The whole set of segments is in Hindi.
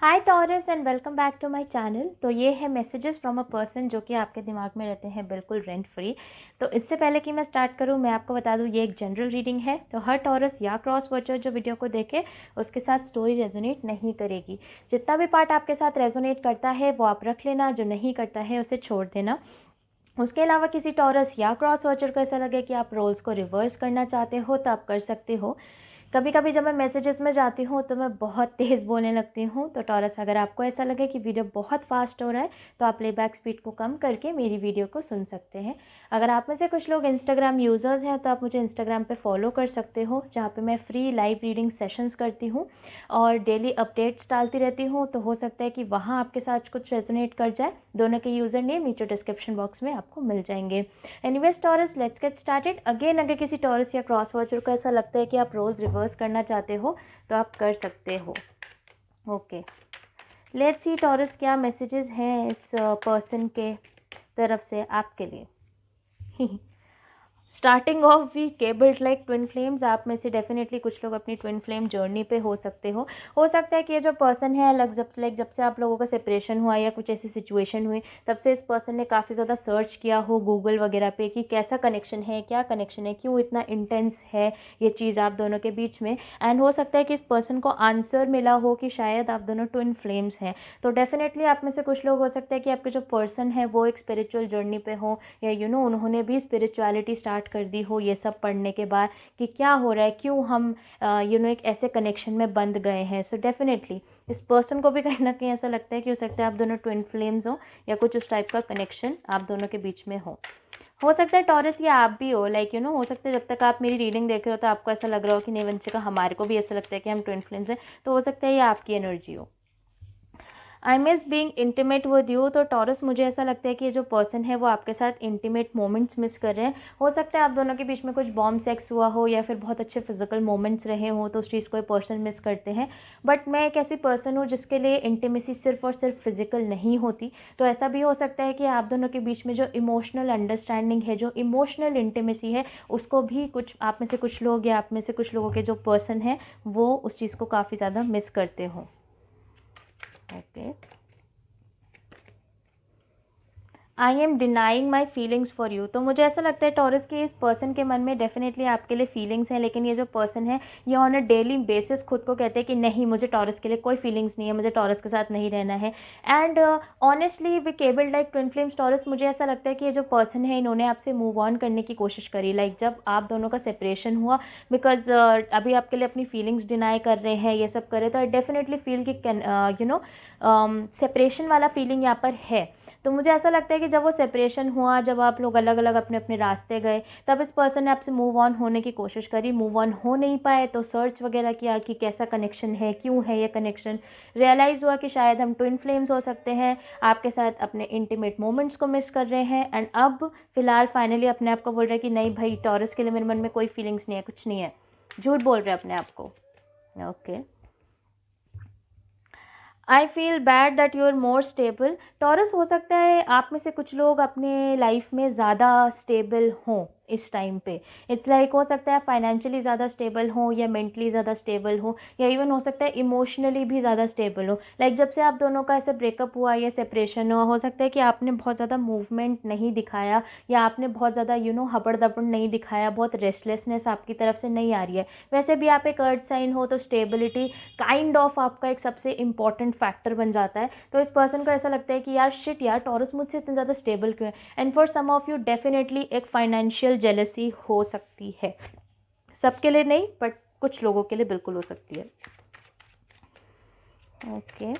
Hi Taurus and welcome back to my channel. तो ये है मैसेजेस फ्रॉम अ पर्सन जो कि आपके दिमाग में रहते हैं बिल्कुल रेंट फ्री। तो इससे पहले कि मैं स्टार्ट करूँ मैं आपको बता दूँ ये एक जनरल रीडिंग है। तो हर टॉरस या क्रॉस वॉचर जो वीडियो को देखे उसके साथ स्टोरी रेजोनेट नहीं करेगी। जितना भी पार्ट आपके साथ रेजोनेट करता है वो आप रख लेना, जो नहीं करता है उसे छोड़ देना। उसके अलावा किसी टॉरस या क्रॉस वॉचर को ऐसा लगे कि आप रोल्स को रिवर्स करना चाहते हो तो आप कर सकते हो। कभी कभी जब मैं मैसेजेस में जाती हूँ तो मैं बहुत तेज़ बोलने लगती हूँ। तो टॉरस अगर आपको ऐसा लगे कि वीडियो बहुत फास्ट हो रहा है तो आप प्लेबैक स्पीड को कम करके मेरी वीडियो को सुन सकते हैं। अगर आप में से कुछ लोग इंस्टाग्राम यूज़र्स हैं तो आप मुझे इंस्टाग्राम पे फॉलो कर सकते हो, जहाँ पे मैं फ्री लाइव रीडिंग सेशंस करती हूँ और डेली अपडेट्स डालती रहती हूँ। तो हो सकता है कि वहाँ आपके साथ कुछ रेजोनेट कर जाए। दोनों के यूज़र नेम नीचे डिस्क्रिप्शन बॉक्स में आपको मिल जाएंगे। Anyways taurus, let's get started again. अगर किसी टॉरस या क्रॉस वॉचर को ऐसा लगता है कि आप रोल्स रिवर्स करना चाहते हो तो आप कर सकते हो। ओके, लेट्स सी टॉरस क्या मैसेजेस हैं इस पर्सन के तरफ से आपके लिए। Starting off we cabled like twin flames. आप में से डेफिनेटली कुछ लोग अपनी ट्विन फ्लेम जर्नी पे हो सकते हो। हो सकता है कि ये जो पर्सन है जब से आप लोगों का सेपरेशन हुआ या कुछ ऐसी सिचुएशन हुई तब से इस पर्सन ने काफ़ी ज़्यादा सर्च किया हो गूगल वगैरह पे कि कैसा कनेक्शन है, क्या कनेक्शन है, क्यों इतना इंटेंस है ये चीज़ आप दोनों के बीच में। एंड हो सकता है कि इस पर्सन को आंसर मिला हो कि शायद आप दोनों ट्विन फ्लेम्स हैं। तो डेफिनेटली आप में से कुछ लोग हो सकता है कि आपके जो पर्सन है वो एक स्पिरिचुअल जर्नी पे हो या उन्होंने भी स्पिरिचुअलिटी स्टार्ट कर दी हो ये सब पढ़ने के बाद कि क्या हो रहा है, क्यों हम एक ऐसे कनेक्शन में बंध गए हैं। सो डेफिनेटली इस पर्सन को भी कहीं ना कहीं ऐसा लगता है कि हो सकता है आप दोनों ट्विन फ्लेम्स हो या कुछ उस टाइप का कनेक्शन आप दोनों के बीच में हो सकता है टॉरस या आप भी हो हो सकता है जब तक आप मेरी रीडिंग देख रहे हो तो आपको ऐसा लग रहा हो कि नहीं वंशिका हमारे को भी ऐसा लगता है कि हम ट्विन फ्लेम्स हैं। तो हो सकता है ये आपकी एनर्जी हो। I miss being intimate with you. तो टॉरस मुझे ऐसा लगता है कि ये जो पर्सन है वो आपके साथ इंटीमेट मोमेंट्स मिस कर रहे हैं। हो सकता है आप दोनों के बीच में कुछ बॉम्ब सेक्स हुआ हो या फिर बहुत अच्छे फिजिकल मोमेंट्स रहे हो तो उस चीज़ को ये पर्सन मिस करते हैं। बट मैं एक ऐसी पर्सन हूँ जिसके लिए इंटीमेसी सिर्फ और सिर्फ फिजिकल नहीं होती। तो ऐसा भी हो सकता है कि आप दोनों के बीच में जो इमोशनल अंडरस्टैंडिंग है, जो इमोशनल इंटीमेसी है, उसको भी कुछ आप में से कुछ लोग या आप में से कुछ लोगों के जो पर्सन है वो उस चीज़ को काफ़ी ज़्यादा मिस करते हो। Okay, I am denying my feelings for you. तो मुझे ऐसा लगता है टॉरस के इस पर्सन के मन में डेफिनेटली आपके लिए फीलिंग्स हैं, लेकिन ये जो पर्सन है ये ऑन अ डेली बेसिस खुद को कहते हैं कि नहीं, मुझे टॉरस के लिए कोई फीलिंग्स नहीं है, मुझे टॉरस के साथ नहीं रहना है। And honestly we cable like twin flames Taurus, मुझे ऐसा लगता है कि ये जो पर्सन है इन्होंने आपसे मूव ऑन करने की कोशिश करी जब आप दोनों का सेपरेशन हुआ। बिकॉज अभी आपके लिए अपनी फीलिंग्स डिनाई कर रहे हैं, ये सब कर रहे हैं। तो आई डेफिनेटली फील कि सेपरेशन वाला फीलिंग यहाँ पर है। तो मुझे ऐसा लगता है कि जब वो सेपरेशन हुआ, जब आप लोग अलग अलग अपने अपने रास्ते गए, तब इस पर्सन ने आपसे मूव ऑन होने की कोशिश करी, मूव ऑन हो नहीं पाए तो सर्च वगैरह किया कि कैसा कनेक्शन है, क्यों है ये कनेक्शन। रियलाइज़ हुआ कि शायद हम ट्विन फ्लेम्स हो सकते हैं, आपके साथ अपने इंटीमेट मोमेंट्स को मिस कर रहे हैं। एंड अब फिलहाल फाइनली अपने आप को बोल रहे हैं कि नहीं भाई, टॉरस के लिए मेरे मन में कोई फीलिंग्स नहीं है, कुछ नहीं है, झूठ बोल रहे हैं अपने आप को। Okay, I feel bad that you are more stable. Taurus, हो सकता है आप में से कुछ लोग अपने लाइफ में ज़्यादा स्टेबल हों इस टाइम पे। इट्स लाइक हो सकता है फाइनेंशियली ज़्यादा स्टेबल हो या मेंटली ज़्यादा स्टेबल हो या इवन हो सकता है इमोशनली भी ज़्यादा स्टेबल हो। जब से आप दोनों का ऐसे ब्रेकअप हुआ या सेपरेशन हुआ, हो सकता है कि आपने बहुत ज़्यादा मूवमेंट नहीं दिखाया या आपने बहुत ज़्यादा हबड़ दबड़ नहीं दिखाया, बहुत रेस्टलेसनेस आपकी तरफ से नहीं आ रही है। वैसे भी आप एक अर्थ साइन हो तो स्टेबिलिटी काइंड ऑफ आपका एक सबसे इंपॉर्टेंट फैक्टर बन जाता है। तो इस पर्सन को ऐसा लगता है कि यार शिट यार, टॉरस मुझसे इतने ज़्यादा स्टेबल क्यों है। And for some of you definitely एक फाइनेंशियल जेलसी हो सकती है। सबके लिए नहीं बट कुछ लोगों के लिए बिल्कुल हो सकती है। Okay,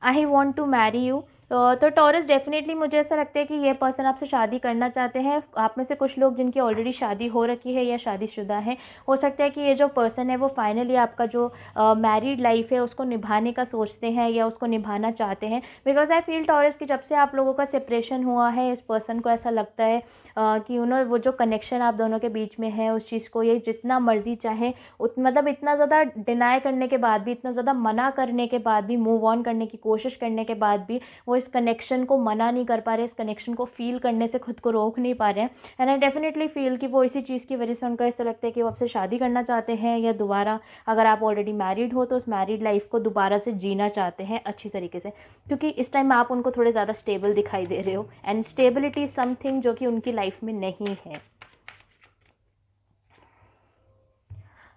I want to marry you. तो टॉरस, डेफिनेटली मुझे ऐसा लगता है कि ये पर्सन आपसे शादी करना चाहते हैं। आप में से कुछ लोग जिनकी ऑलरेडी शादी हो रखी है या शादीशुदा है, हो सकता है कि ये जो पर्सन है वो फाइनली आपका जो मैरिड लाइफ है उसको निभाने का सोचते हैं या उसको निभाना चाहते हैं। बिकॉज आई फील टॉरस कि जब से आप लोगों का सेपरेशन हुआ है इस पर्सन को ऐसा लगता है कि वो जो कनेक्शन आप दोनों के बीच में है उस चीज़ को ये जितना मर्जी चाहे मतलब इतना ज़्यादा डिनाई करने के बाद भी, इतना ज़्यादा मना करने के बाद भी, मूव ऑन करने की कोशिश करने के बाद भी वो वो इस कनेक्शन को मना नहीं कर पा रहे, इस कनेक्शन को फील करने से खुद को रोक नहीं पा रहे हैं। एंड आई डेफिनेटली फील कि वो इसी चीज़ की वजह से उनको ऐसा लगता है कि वो आपसे शादी करना चाहते हैं, या दोबारा अगर आप ऑलरेडी मैरिड हो तो उस मैरिड लाइफ को दोबारा से जीना चाहते हैं अच्छी तरीके से, क्योंकि इस टाइम आप उनको थोड़े ज़्यादा स्टेबल दिखाई दे रहे हो, एंड स्टेबिलिटी इज़ समथिंग जो कि उनकी लाइफ में नहीं है।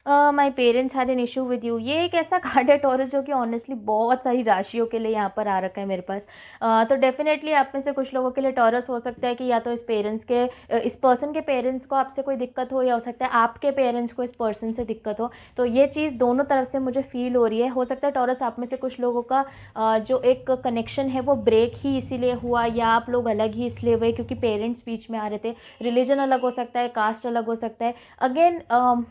My parents had an issue with you, ये एक ऐसा कार्ड है टॉरस जो कि ऑनेस्टली बहुत सारी राशियों के लिए यहाँ पर आ रखा है मेरे पास। तो डेफिनेटली आप में से कुछ लोगों के लिए टॉरस हो सकता है कि या तो इस पर्सन के पेरेंट्स को आपसे कोई दिक्कत हो, या हो सकता है आपके पेरेंट्स को इस पर्सन से दिक्कत हो। तो ये चीज़ दोनों तरफ से मुझे फील हो रही है। हो सकता है टॉरस आप में से कुछ लोगों का जो एक कनेक्शन है वो ब्रेक ही इसीलिए हुआ, या आप लोग अलग ही इसलिए हुए क्योंकि पेरेंट्स बीच में आ रहे थे। रिलीजन अलग हो सकता है, कास्ट अलग हो सकता है। अगेन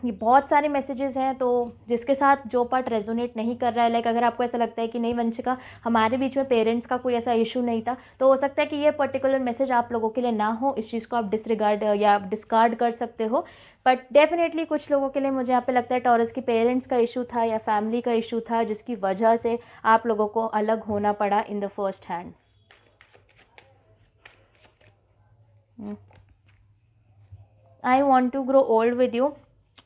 ये बहुत सारे मैसेजेस हैं, तो जिसके साथ जो पार्ट रेजोनेट नहीं कर रहा है, लाइक अगर आपको ऐसा लगता है कि नहीं वंशिका हमारे बीच में पेरेंट्स का कोई ऐसा इशू नहीं था, तो हो सकता है कि ये पर्टिकुलर मैसेज आप लोगों के लिए ना हो। इस चीज़ को आप डिसरिगार्ड या डिस्कार्ड कर सकते हो। बट डेफिनेटली कुछ लोगों के लिए मुझे यहाँ पे लगता है टॉरस की पेरेंट्स का इशू था या फैमिली का इशू था, जिसकी वजह से आप लोगों को अलग होना पड़ा in the first hand. I want to grow old with you.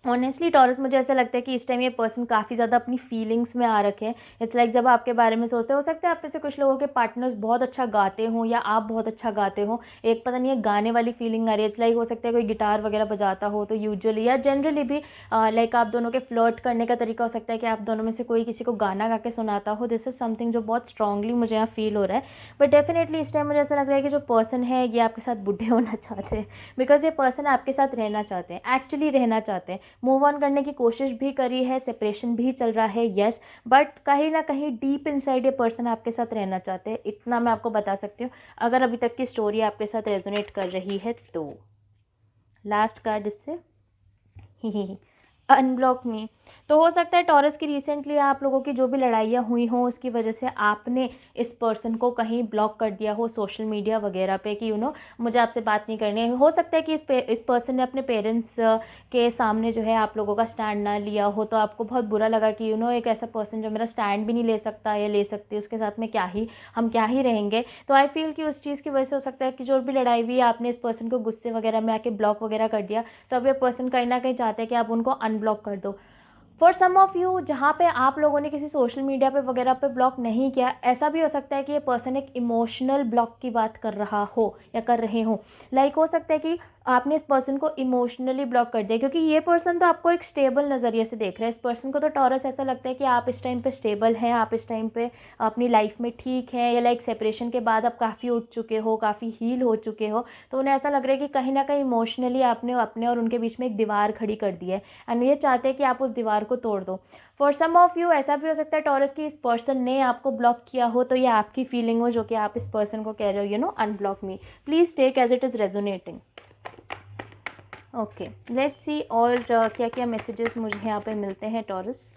Honestly Taurus मुझे ऐसा लगता है कि इस टाइम ये पर्सन काफ़ी ज़्यादा अपनी फीलिंग्स में आ रखे हैं। इट्स लाइक जब आपके बारे में सोचते हो सकता है आप में से कुछ लोगों के पार्टनर्स बहुत अच्छा गाते हों या आप बहुत अच्छा गाते हो, एक पता नहीं है गाने वाली फीलिंग आ रही है। इट्स लाइक हो सकता है कोई गिटार वगैरह बजाता हो, तो यूजुअली या जनरली भी लाइक आप दोनों के फ्लर्ट करने का तरीका हो सकता है कि आप दोनों में से कोई किसी को गाना गा के सुनाता हो। दिस इज़ समथिंग जो बहुत स्ट्रांगली मुझे यहाँ फील हो रहा है। बट डेफिनेटली इस टाइम मुझे ऐसा लग रहा है कि जो पर्सन है ये आपके साथ बुढ़े होना चाहते हैं, बिकॉज ये पर्सन आपके साथ रहना चाहते हैं, एक्चुअली रहना चाहते हैं। मूव ऑन करने की कोशिश भी करी है, सेपरेशन भी चल रहा है, यस, बट कहीं ना कहीं डीप इनसाइड ये पर्सन आपके साथ रहना चाहते हैं। इतना मैं आपको बता सकती हूँ, अगर अभी तक की स्टोरी आपके साथ रेजोनेट कर रही है तो। लास्ट कार्ड इससे अनब्लॉक मी। तो हो सकता है टॉरस की रिसेंटली आप लोगों की जो भी लड़ाइयाँ हुई हों उसकी वजह से आपने इस पर्सन को कहीं ब्लॉक कर दिया हो सोशल मीडिया वगैरह पे कि मुझे आपसे बात नहीं करनी है। हो सकता है कि इस पर्सन ने अपने पेरेंट्स के सामने जो है आप लोगों का स्टैंड ना लिया हो, तो आपको बहुत बुरा लगा कि एक ऐसा पर्सन जो मेरा स्टैंड भी नहीं ले सकता या ले सकती, उसके साथ में हम क्या ही रहेंगे। तो आई फील कि उस चीज़ की वजह से हो सकता है कि जो भी लड़ाई हुई आपने इस पर्सन को गुस्से वगैरह में आके ब्लॉक वगैरह कर दिया, तो अब ये पर्सन कहीं ना कहीं चाहते हैं कि आप उनको अनब्लॉक कर दो। फॉर सम ऑफ यू जहाँ पे आप लोगों ने किसी सोशल मीडिया पे वगैरह पे ब्लॉक नहीं किया, ऐसा भी हो सकता है कि ये पर्सन एक इमोशनल ब्लॉक की बात कर रहा हो या कर रहे हो। लाइक हो सकता है कि आपने इस पर्सन को इमोशनली ब्लॉक कर दिया, क्योंकि ये पर्सन तो आपको एक स्टेबल नज़रिए से देख रहा है। इस पर्सन को तो टॉरस ऐसा लगता है कि आप इस टाइम पे स्टेबल हैं, आप इस टाइम पे अपनी लाइफ में ठीक हैं, या लाइक सेपरेशन के बाद आप काफ़ी उठ चुके हो, काफ़ी हील हो चुके हो। तो उन्हें ऐसा लग रहा है कि कहीं ना कहीं इमोशनली आपने अपने और उनके बीच में एक दीवार खड़ी कर दी है, एंड ये चाहते हैं कि आप उस दीवार को तोड़ दो। फॉर सम ऑफ यू ऐसा भी हो सकता है टॉरस की इस पर्सन ने आपको ब्लॉक किया हो, तो ये आपकी फीलिंग हो जो कि आप इस पर्सन को कह रहे हो unblock me. Please take as it is resonating. Okay, let's see और क्या क्या मैसेजेस मुझे यहाँ पे मिलते हैं Taurus.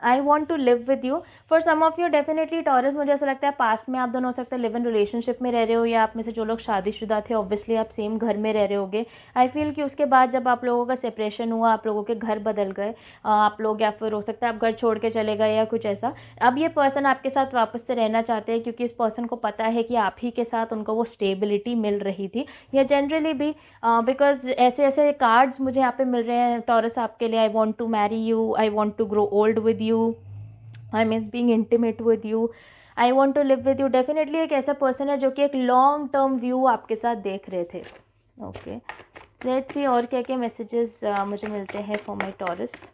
I want to live with you. For some of you definitely Taurus मुझे ऐसा लगता है पास्ट में आप दोनों हो सकता है लिव इन रिलेशनशिप में रह रहे हो, या आप में से जो लोग शादीशुदा थे ऑब्वियसली आप सेम घर में रह रहे होगे। आई फील कि उसके बाद जब आप लोगों का सेपरेशन हुआ, आप लोगों के घर बदल गए, आप लोग, या फिर हो सकता है आप घर छोड़ के चले गए या कुछ ऐसा। अब ये पर्सन आपके साथ वापस से रहना चाहते हैं, क्योंकि इस पर्सन को पता है कि आप ही के साथ उनको वो स्टेबिलिटी मिल रही थी, या जनरली भी बिकॉज ऐसे ऐसे कार्ड्स मुझे यहाँ पे मिल रहे हैं टॉरस आपके लिए। I want to marry you, I want to grow old with you, I miss being intimate with you, I want to live with you. Definitely एक ऐसा पर्सन है जो कि एक लॉन्ग टर्म व्यू आपके साथ देख रहे थे। ओके, लेट्स सी और क्या क्या मैसेजेस मुझे मिलते हैं for my Taurus.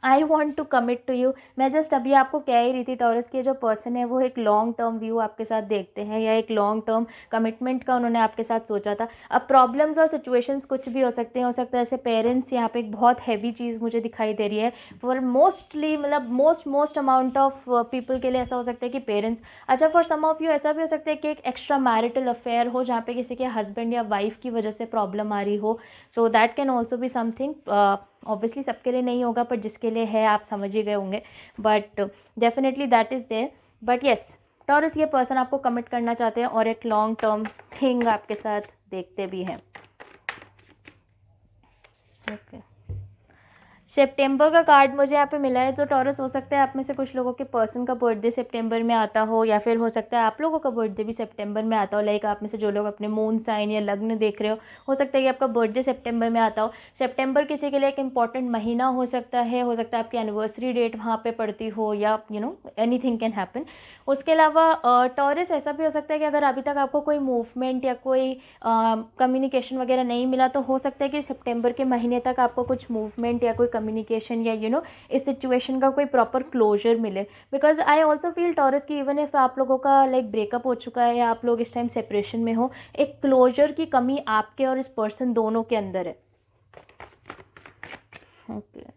I want to commit to you. मैं जस्ट अभी आपको कह ही रही थी टॉरस के जो पर्सन है वो एक लॉन्ग टर्म व्यू आपके साथ देखते हैं, या एक लॉन्ग टर्म कमिटमेंट का उन्होंने आपके साथ सोचा था। अब प्रॉब्लम्स और सिचुएशंस कुछ भी हो सकते हैं, हो सकता है ऐसे पेरेंट्स यहाँ पे एक बहुत हैवी चीज़ मुझे दिखाई दे रही है फॉर मोस्टली, मतलब मोस्ट अमाउंट ऑफ पीपल के लिए ऐसा हो सकता है कि पेरेंट्स। अच्छा, फॉर सम ऑफ यू ऐसा भी हो सकता है कि एक एक्स्ट्रा मैरिटल अफेयर हो जहाँ पे किसी के हस्बैंड या वाइफ की वजह से प्रॉब्लम आ रही हो। So that can also be something. Obviously सबके लिए नहीं होगा, पर जिसके लिए है आप समझ ही गए होंगे, but definitely that is there. But yes Taurus, ये पर्सन आपको कमिट करना चाहते हैं और एक लॉन्ग टर्म थिंग आपके साथ देखते भी हैं। ओके, सितंबर का कार्ड मुझे यहाँ पे मिला है, तो टॉरस हो सकता है आप में से कुछ लोगों के पर्सन का बर्थडे सितंबर में आता हो, या फिर हो सकता है आप लोगों का बर्थडे भी सितंबर में आता हो। लाइक आप में से जो लोग अपने मून साइन या लग्न देख रहे हो सकता है कि आपका बर्थडे सितंबर में आता हो। सितंबर किसी के लिए एक इंपॉर्टेंट महीना हो सकता है आपकी एनिवर्सरी डेट वहाँ पे पड़ती हो, या एनीथिंग कैन हैपन। उसके अलावा टॉरस ऐसा भी हो सकता है कि अगर अभी तक आपको कोई मूवमेंट या कोई कम्युनिकेशन वगैरह नहीं मिला, तो हो सकता है कि सितंबर के महीने तक आपको कुछ मूवमेंट या कोई कम्युनिकेशन या इस सिचुएशन का कोई प्रॉपर क्लोजर मिले। Because I also feel taurus की इवन इफ आप लोगों का लाइक ब्रेकअप हो चुका है या आप लोग इस टाइम सेपरेशन में हो, एक क्लोजर की कमी आपके और इस पर्सन दोनों के अंदर है। Okay,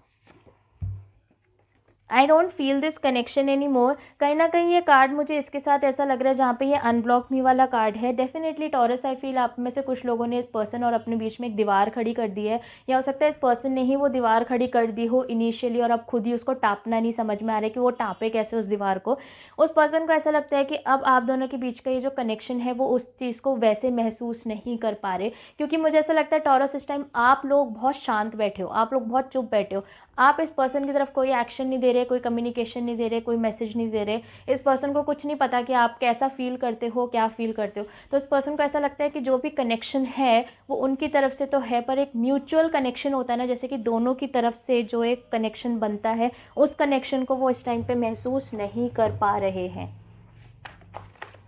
I don't feel this connection any more. कहीं ना कहीं ये कार्ड मुझे इसके साथ ऐसा लग रहा है जहाँ पे ये अनब्लॉक मी वाला कार्ड है। डेफिनेटली टॉरस, आई फील आप में से कुछ लोगों ने इस पर्सन और अपने बीच में एक दीवार खड़ी कर दी है, या हो सकता है इस पर्सन ने ही वो दीवार खड़ी कर दी हो इनिशियली, और अब खुद ही उसको टापना नहीं समझ में आ रहा है कि वो टापे कैसे उस दीवार को। उस पर्सन को ऐसा लगता है कि अब आप दोनों के बीच का ये जो कनेक्शन है वो उस चीज़ को वैसे महसूस नहीं कर पा रहे, क्योंकि मुझे ऐसा लगता है टॉरस इस टाइम आप लोग बहुत शांत बैठे हो, आप लोग बहुत चुप बैठे हो। आप इस पर्सन की तरफ कोई एक्शन नहीं दे रहे, कोई कम्युनिकेशन नहीं दे रहे, कोई मैसेज नहीं दे रहे। इस पर्सन को कुछ नहीं पता कि आप कैसा फील करते हो, क्या फील करते हो। तो इस पर्सन को ऐसा लगता है कि जो भी कनेक्शन है वो उनकी तरफ से तो है, पर एक म्यूचुअल कनेक्शन होता है ना, जैसे कि दोनों की तरफ से जो एक कनेक्शन बनता है, उस कनेक्शन को वो इस टाइम पे महसूस नहीं कर पा रहे हैं।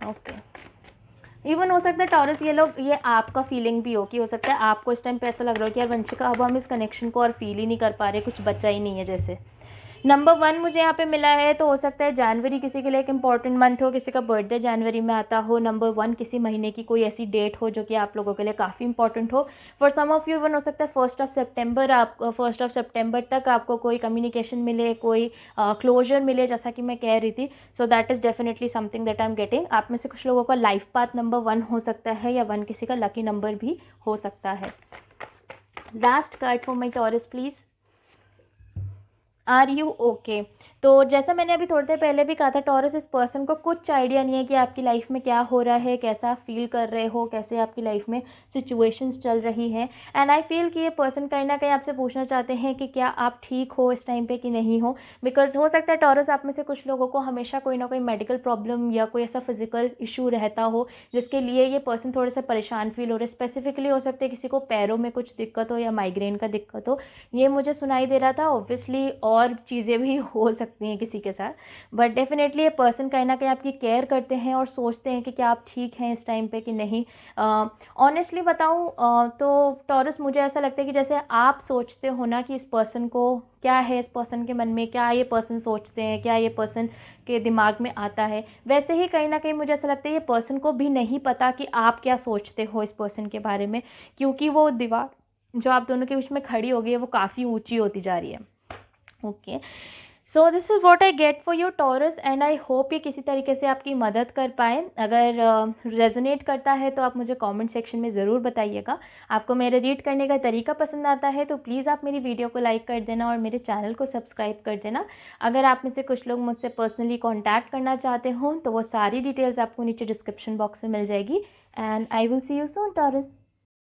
ओके, इवन हो सकता है टॉरस ये आपका फीलिंग भी हो सकता है आपको इस टाइम पे ऐसा लग रहा हो कि यार वंशिका, अब हम इस कनेक्शन को और फील ही नहीं कर पा रहे, कुछ बचा ही नहीं है जैसे। नंबर 1 मुझे यहाँ पे मिला है, तो हो सकता है जनवरी किसी के लिए एक इंपॉर्टेंट मंथ हो, किसी का बर्थडे जनवरी में आता हो। नंबर 1 किसी महीने की कोई ऐसी डेट हो जो कि आप लोगों के लिए काफ़ी इंपॉर्टेंट हो। For some of you even हो सकता है 1 सितंबर तक आपको कोई कम्युनिकेशन मिले, कोई क्लोजर मिले, जैसा कि मैं कह रही थी। So that is definitely something that I am getting. आप में से कुछ लोगों का लाइफ पाथ नंबर 1 हो सकता है, या 1 किसी का लकी नंबर भी हो सकता है। Last card for my Taurus please. Are you okay? तो जैसा मैंने अभी थोड़ी देर पहले भी कहा था, टॉरस इस पर्सन को कुछ आइडिया नहीं है कि आपकी लाइफ में क्या हो रहा है, कैसा आप फील कर रहे हो, कैसे आपकी लाइफ में सिचुएशंस चल रही हैं। एंड आई फील कि ये पर्सन कहीं ना कहीं आपसे पूछना चाहते हैं कि क्या आप ठीक हो इस टाइम पे कि नहीं हो। बिकॉज हो सकता है टॉरस आप में से कुछ लोगों को हमेशा कोई ना कोई मेडिकल प्रॉब्लम या कोई ऐसा फिजिकल इशू रहता हो जिसके लिए ये पर्सन थोड़े से परेशान फील हो रहे। स्पेसिफिकली हो सकता है किसी को पैरों में कुछ दिक्कत हो या माइग्रेन का दिक्कत हो, ये मुझे सुनाई दे रहा था। ऑब्वियसली और चीज़ें भी हो सकती हैं किसी के साथ, बट डेफिनेटली ये पर्सन कहीं ना कहीं आपकी केयर करते हैं और सोचते हैं कि क्या आप ठीक हैं इस टाइम पे कि नहीं। ऑनेस्टली बताऊं तो टॉरस, मुझे ऐसा लगता है कि जैसे आप सोचते हो ना कि इस पर्सन को क्या है, इस पर्सन के मन में क्या ये पर्सन सोचते हैं, क्या ये पर्सन के दिमाग में आता है, वैसे ही कहीं ना कहीं मुझे ऐसा लगता है ये पर्सन को भी नहीं पता कि आप क्या सोचते हो इस पर्सन के बारे में, क्योंकि वो दीवार जो आप दोनों के बीच में खड़ी हो गई है वो काफ़ी ऊंची होती जा रही है। Okay, so this is what I get for your taurus, and I hope ये किसी तरीके से आपकी मदद कर पाए। अगर रेजोनेट करता है तो आप मुझे कमेंट सेक्शन में ज़रूर बताइएगा। आपको मेरे रीड करने का तरीका पसंद आता है तो प्लीज़ आप मेरी वीडियो को लाइक कर देना और मेरे चैनल को सब्सक्राइब कर देना। अगर आप में से कुछ लोग मुझसे पर्सनली कॉन्टैक्ट करना चाहते हो तो वो सारी डिटेल्स आपको नीचे डिस्क्रिप्शन बॉक्स में मिल जाएगी। And I will see you soon taurus.